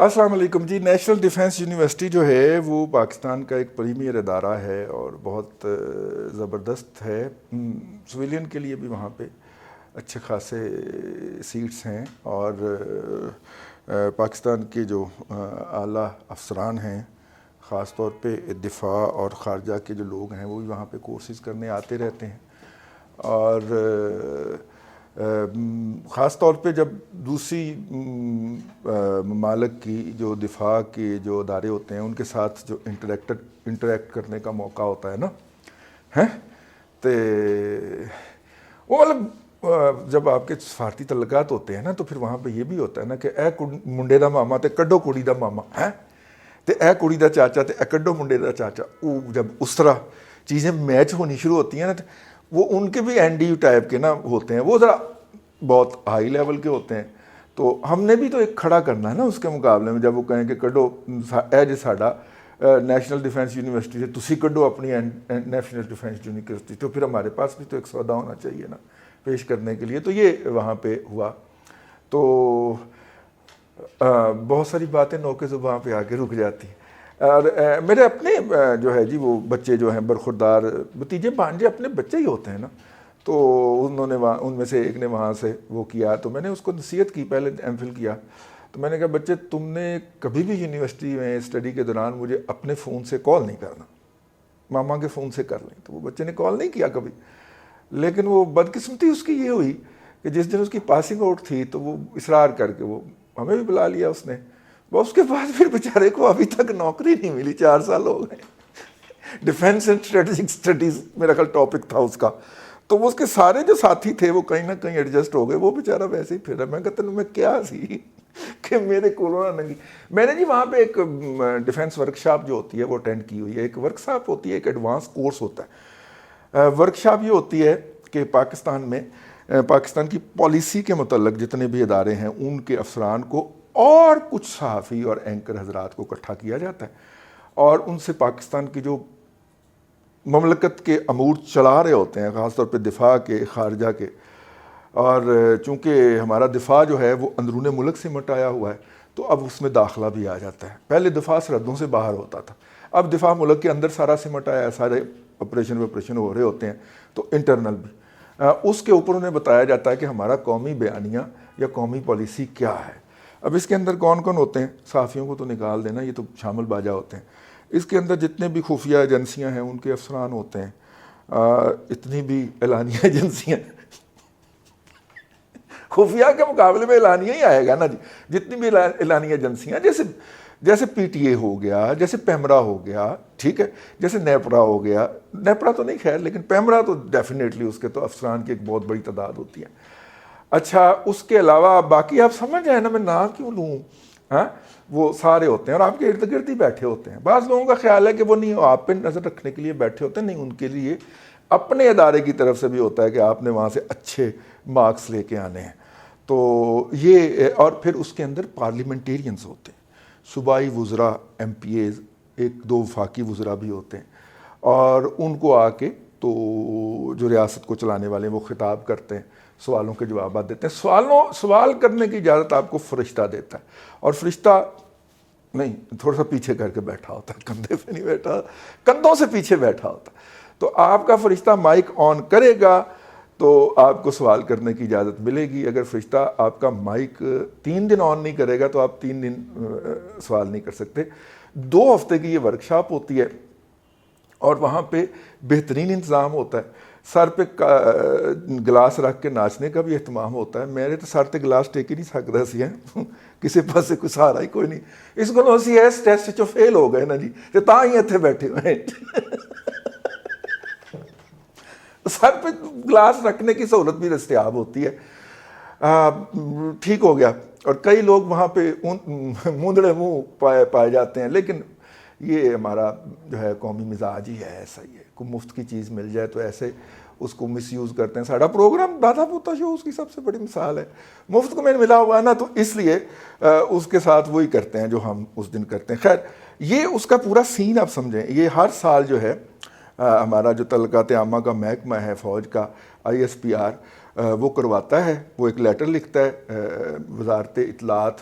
السلام علیکم جی. National defence university جو ہے وہ پاکستان کا ایک پریمیئر ادارہ ہے اور بہت زبردست ہے. سویلین کے لیے بھی وہاں پہ اچھے خاصے سیٹس ہیں اور پاکستان کے جو اعلیٰ افسران ہیں خاص طور پہ دفاع اور خارجہ کے جو لوگ ہیں وہ بھی وہاں پہ کورسز کرنے آتے رہتے ہیں. اور خاص طور پہ جب دوسری ممالک کی جو دفاع کے جو ادارے ہوتے ہیں ان کے ساتھ جو انٹریکٹ کرنے کا موقع ہوتا ہے نا تو وہ مطلب جب آپ کے سفارتی تعلقات ہوتے ہیں نا تو پھر وہاں پہ یہ بھی ہوتا ہے نا کہ اے منڈے دا ماما تے کڈو کڑی دا ماما ہے تے اے کڑی دا چاچا تے اے کڈو منڈے دا چاچا. وہ جب اس طرح چیزیں میچ ہونی شروع ہوتی ہیں نا تو وہ ان کے بھی این ڈی یو ٹائپ کے نا ہوتے ہیں, وہ ذرا بہت ہائی لیول کے ہوتے ہیں. تو ہم نے بھی تو ایک کھڑا کرنا ہے نا اس کے مقابلے میں. جب وہ کہیں کہ کڈو اے جی ساڈا نیشنل ڈیفنس یونیورسٹی سے تسی کڈو اپنی نیشنل ڈیفنس یونیورسٹی, تو پھر ہمارے پاس بھی تو ایک سودا ہونا چاہیے نا پیش کرنے کے لیے. تو یہ وہاں پہ ہوا. تو بہت ساری باتیں نوکے زباں پہ آ کے رک جاتی ہیں. اور میرے اپنے جو ہے جی وہ بچے جو ہیں برخوردار بھتیجے بھانجے اپنے بچے ہی ہوتے ہیں نا. تو انہوں نے ان میں سے ایک نے وہاں سے وہ کیا تو میں نے اس کو نصیحت کی, پہلے ایم فل کیا تو میں نے کہا بچے تم نے کبھی بھی یونیورسٹی میں اسٹڈی کے دوران مجھے اپنے فون سے کال نہیں کرنا, ماما کے فون سے کر لیں. تو وہ بچے نے کال نہیں کیا کبھی, لیکن وہ بدقسمتی اس کی یہ ہوئی کہ جس دن اس کی پاسنگ آؤٹ تھی تو وہ اصرار کر کے وہ ہمیں بھی بلا لیا اس نے. اس کے بعد پھر بیچارے کو ابھی تک نوکری نہیں ملی, 4 سال ہو گئے. ڈیفینس اینڈ اسٹریٹجک اسٹڈیز میرا خیال ٹاپک تھا اس کا. تو وہ اس کے سارے جو ساتھی تھے وہ کہیں نہ کہیں ایڈجسٹ ہو گئے, وہ بیچارہ ویسے ہی پھر رہا. میں کہتا ہوں میں کیا سی کہ میرے کورونا ننگی. میں نے جی وہاں پہ ایک ڈیفینس ورکشاپ جو ہوتی ہے وہ اٹینڈ کی ہوئی ہے. ایک ورکشاپ ہوتی ہے, ایک ایڈوانس کورس ہوتا ہے. ورکشاپ یہ ہوتی ہے کہ پاکستان میں پاکستان کی پالیسی کے متعلق جتنے بھی ادارے ہیں ان کے افسران کو اور کچھ صحافی اور اینکر حضرات کو اکٹھا کیا جاتا ہے اور ان سے پاکستان کی جو مملکت کے امور چلا رہے ہوتے ہیں خاص طور پہ دفاع کے خارجہ کے. اور چونکہ ہمارا دفاع جو ہے وہ اندرون ملک سے مٹایا ہوا ہے تو اب اس میں داخلہ بھی آ جاتا ہے. پہلے دفاع سرحدوں سے باہر ہوتا تھا, اب دفاع ملک کے اندر سارا سمٹایا ہے, سارے آپریشن ہو رہے ہوتے ہیں. تو انٹرنل بھی اس کے اوپر انہیں بتایا جاتا ہے کہ ہمارا قومی بیانیہ یا قومی پالیسی کیا ہے. اب اس کے اندر کون کون ہوتے ہیں, صحافیوں کو تو نکال دینا, یہ تو شامل باجا ہوتے ہیں. اس کے اندر جتنے بھی خفیہ ایجنسیاں ہیں ان کے افسران ہوتے ہیں, اتنی بھی اعلانیہ ایجنسیاں خفیہ کے مقابلے میں اعلانیہ ہی آئے گا نا جی. جتنی بھی اعلانیہ ایجنسیاں جیسے پی ٹی اے ہو گیا, جیسے پیمرا ہو گیا, ٹھیک ہے, جیسے نیپرا ہو گیا. نیپرا تو نہیں خیر, لیکن پیمرا تو ڈیفینیٹلی اس کے تو افسران کی ایک بہت بڑی تعداد ہوتی ہے. اچھا اس کے علاوہ باقی آپ سمجھ جائیں نا میں نام کیوں لوں, ہاں وہ سارے ہوتے ہیں اور آپ کے ارد گرد ہی بیٹھے ہوتے ہیں. بعض لوگوں کا خیال ہے کہ وہ نہیں آپ پہ نظر رکھنے کے لیے بیٹھے ہوتے ہیں, نہیں, ان کے لیے اپنے ادارے کی طرف سے بھی ہوتا ہے کہ آپ نے وہاں سے اچھے مارکس لے کے آنے ہیں. تو یہ اور پھر اس کے اندر پارلیمنٹیرینز ہوتے ہیں, صوبائی وزراء, ایم پی ایز, 1-2 وفاقی وزراء بھی ہوتے ہیں اور ان کو آ کے تو جو ریاست کو چلانے والے ہیں وہ خطاب کرتے ہیں, سوالوں کے جوابات دیتے ہیں. سوال کرنے کی اجازت آپ کو فرشتہ دیتا ہے, اور فرشتہ نہیں تھوڑا سا پیچھے کر کے بیٹھا ہوتا ہے, کندھے پہ نہیں بیٹھا, کندھوں سے پیچھے بیٹھا ہوتا ہے. تو آپ کا فرشتہ مائک آن کرے گا تو آپ کو سوال کرنے کی اجازت ملے گی. اگر فرشتہ آپ کا مائک 3 دن آن نہیں کرے گا تو آپ 3 دن سوال نہیں کر سکتے. 2 ہفتے کی یہ ورکشاپ ہوتی ہے اور وہاں پہ بہترین انتظام ہوتا ہے. سر پہ گلاس رکھ کے ناچنے کا بھی اہتمام ہوتا ہے. میرے تو سر تے گلاس ٹیک ہی نہیں سکتا سی ہے, کسی پاس سے کوئی سہارا ہی کوئی نہیں. اس کو اسی ایس ٹیسٹ چو فیل ہو گئے نا جی, تو تاں ہی اتنے بیٹھے ہوئے ہیں. سر پہ گلاس رکھنے کی سہولت بھی دستیاب ہوتی ہے. ٹھیک ہو گیا. اور کئی لوگ وہاں پہ موندڑے منہ پائے جاتے ہیں, لیکن یہ ہمارا جو ہے قومی مزاج ہی ہے, ایسا ہی ہے. کوئی مفت کی چیز مل جائے تو ایسے اس کو مس یوز کرتے ہیں. ساڑھا پروگرام دادا پوتا شو اس کی سب سے بڑی مثال ہے. مفت کو میں ملا ہوا ہے نا, تو اس لیے اس کے ساتھ وہی کرتے ہیں جو ہم اس دن کرتے ہیں. خیر یہ اس کا پورا سین آپ سمجھیں. یہ ہر سال جو ہے ہمارا جو تعلقات عامہ کا محکمہ ہے فوج کا, آئی ایس پی آر, وہ کرواتا ہے. وہ ایک لیٹر لکھتا ہے وزارت اطلاعات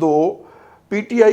2, PTI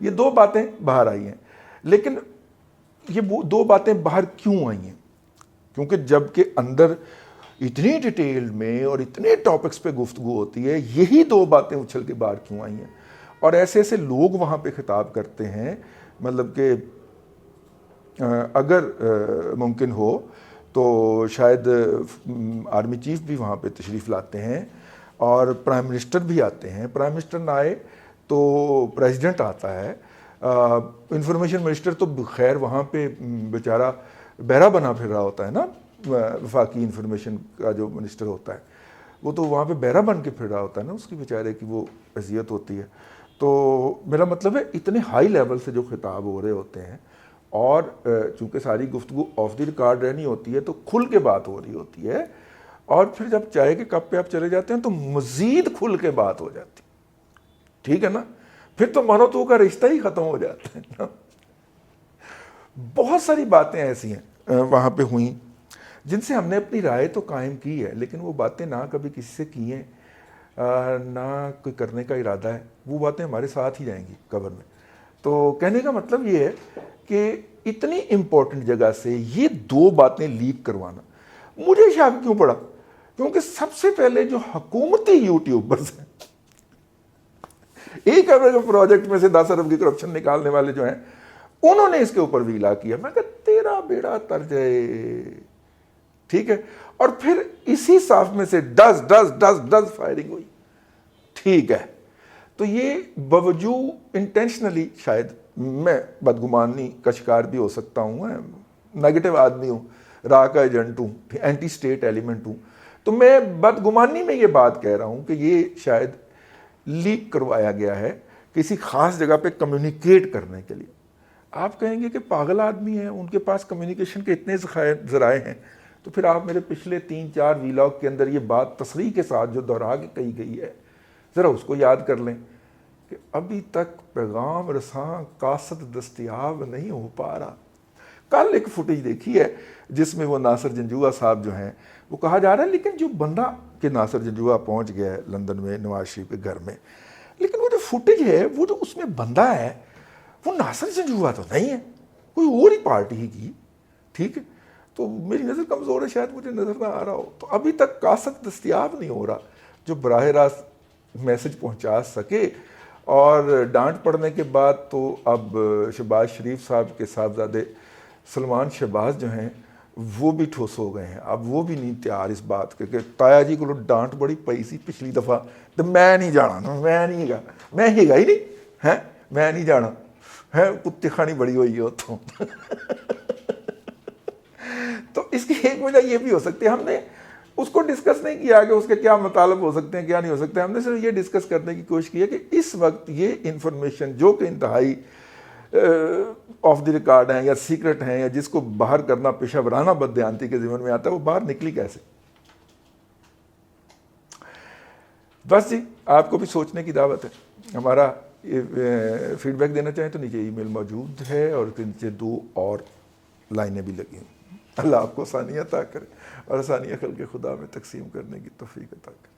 یہ 2 باتیں باہر آئی ہیں. لیکن یہ 2 باتیں باہر کیوں آئی ہیں؟ کیونکہ جب کہ اندر اتنی ڈیٹیل میں اور اتنے ٹاپکس پہ گفتگو ہوتی ہے, یہی 2 باتیں اچھل کے باہر کیوں آئی ہیں؟ اور ایسے ایسے لوگ وہاں پہ خطاب کرتے ہیں, مطلب کہ اگر ممکن ہو تو شاید آرمی چیف بھی وہاں پہ تشریف لاتے ہیں اور پرائم منسٹر بھی آتے ہیں. پرائم منسٹر نہ آئے تو پریزیڈنٹ آتا ہے. انفارمیشن منسٹر تو خیر وہاں پہ بیچارہ بہرا بنا پھر رہا ہوتا ہے نا, وفاقی انفارمیشن کا جو منسٹر ہوتا ہے وہ تو وہاں پہ بہرا بن کے پھر رہا ہوتا ہے نا, اس کی بیچارے کی وہ اذیت ہوتی ہے. تو میرا مطلب ہے اتنے ہائی لیول سے جو خطاب ہو رہے ہوتے ہیں, اور چونکہ ساری گفتگو آف دی ریکارڈ رہنی ہوتی ہے تو کھل کے بات ہو رہی ہوتی ہے, اور پھر جب چائے کے کپ پہ آپ چلے جاتے ہیں تو مزید کھل کے بات ہو جاتی, ٹھیک ہے نا, پھر تو منو تو کا رشتہ ہی ختم ہو جاتا ہے نا. بہت ساری باتیں ایسی ہیں وہاں پہ ہوئیں جن سے ہم نے اپنی رائے تو قائم کی ہے, لیکن وہ باتیں نہ کبھی کسی سے کی ہیں نہ کوئی کرنے کا ارادہ ہے, وہ باتیں ہمارے ساتھ ہی جائیں گی قبر میں. تو کہنے کا مطلب یہ ہے کہ اتنی امپورٹنٹ جگہ سے یہ 2 باتیں لیک کروانا مجھے شاک کیوں پڑا, کیونکہ سب سے پہلے جو حکومتی یوٹیوبرز ہیں, 1 ارب پروجیکٹ میں سے 10 ارب کی کرپشن نکالنے والے جو ہیں, انہوں نے اس کے اوپر ویلا کیا. میں کہا تیرا بیڑا تر جائے, ٹھیک ہے. اور پھر اسی صاف میں سے 10 فائرنگ ہوئی, ٹھیک ہے. تو یہ باوجود انٹینشنلی, شاید میں بدگمانی کا شکار بھی ہو سکتا ہوں, نیگیٹو آدمی ہوں, را کا ایجنٹ ہوں, اینٹی اسٹیٹ ایلیمنٹ ہوں, تو میں بدگمانی میں یہ بات کہہ رہا ہوں کہ یہ شاید لیک کروایا گیا ہے کسی خاص جگہ پہ کمیونیکیٹ کرنے کے لیے. آپ کہیں گے کہ پاگل آدمی ہیں, ان کے پاس کمیونیکیشن کے اتنے ذرائع ہیں, تو پھر آپ میرے پچھلے 3-4 ویلاگ کے اندر یہ بات تصریح کے ساتھ جو دہرا کے کہی گئی ہے ذرا اس کو یاد کر لیں کہ ابھی تک پیغام رساں قاصد دستیاب نہیں ہو پا رہا. کل ایک فوٹیج دیکھی ہے جس میں وہ ناصر جنجوعہ صاحب جو ہیں, وہ کہا جا رہا ہے لیکن جو بندہ کہ ناصر جنجوعہ پہنچ گیا ہے لندن میں نواز شریف کے گھر میں, لیکن وہ جو فوٹیج ہے وہ جو اس میں بندہ ہے وہ ناصر جنجوعہ تو نہیں ہے, کوئی اور ہی پارٹی کی, ٹھیک ہے. تو میری نظر کمزور ہے, شاید مجھے نظر نہ آ رہا ہو. تو ابھی تک قاصد دستیاب نہیں ہو رہا جو براہ راست میسج پہنچا سکے. اور ڈانٹ پڑنے کے بعد تو اب شہباز شریف صاحب کے صاحبزادے سلمان شہباز جو ہیں وہ بھی ٹھوس ہو گئے ہیں. اب وہ بھی نہیں تیار اس بات کے کہ تایا جی کو ڈانٹ بڑی پئی سی پچھلی دفعہ, تو میں نہیں جانا, میں نہیں گا, میں ہی گا ہی نہیں ہے, میں نہیں جانا ہے, کتے خانی بڑی ہوئی ہے تو اس کی ایک وجہ یہ بھی ہو سکتی ہے, ہم نے اس کو ڈسکس نہیں کیا کہ اس کے کیا مطالب ہو سکتے ہیں کیا نہیں ہو سکتے. ہم نے صرف یہ ڈسکس کرنے کی کوشش کی ہے کہ اس وقت یہ انفارمیشن جو کہ انتہائی آف دی ریکارڈ ہیں یا سیکرٹ ہیں یا جس کو باہر کرنا پیشہ ورانہ بددیانتی کے ذمن میں آتا ہے, وہ باہر نکلی کیسے. بس جی, آپ کو بھی سوچنے کی دعوت ہے. ہمارا فیڈ بیک دینا چاہیں تو نیچے ای میل موجود ہے, اور نیچے 2 اور لائنیں بھی لگی ہیں. اللہ آپ کو آسانیاں عطا کرے اور آسانیاں خلق خدا میں تقسیم کرنے کی توفیق عطا کرے.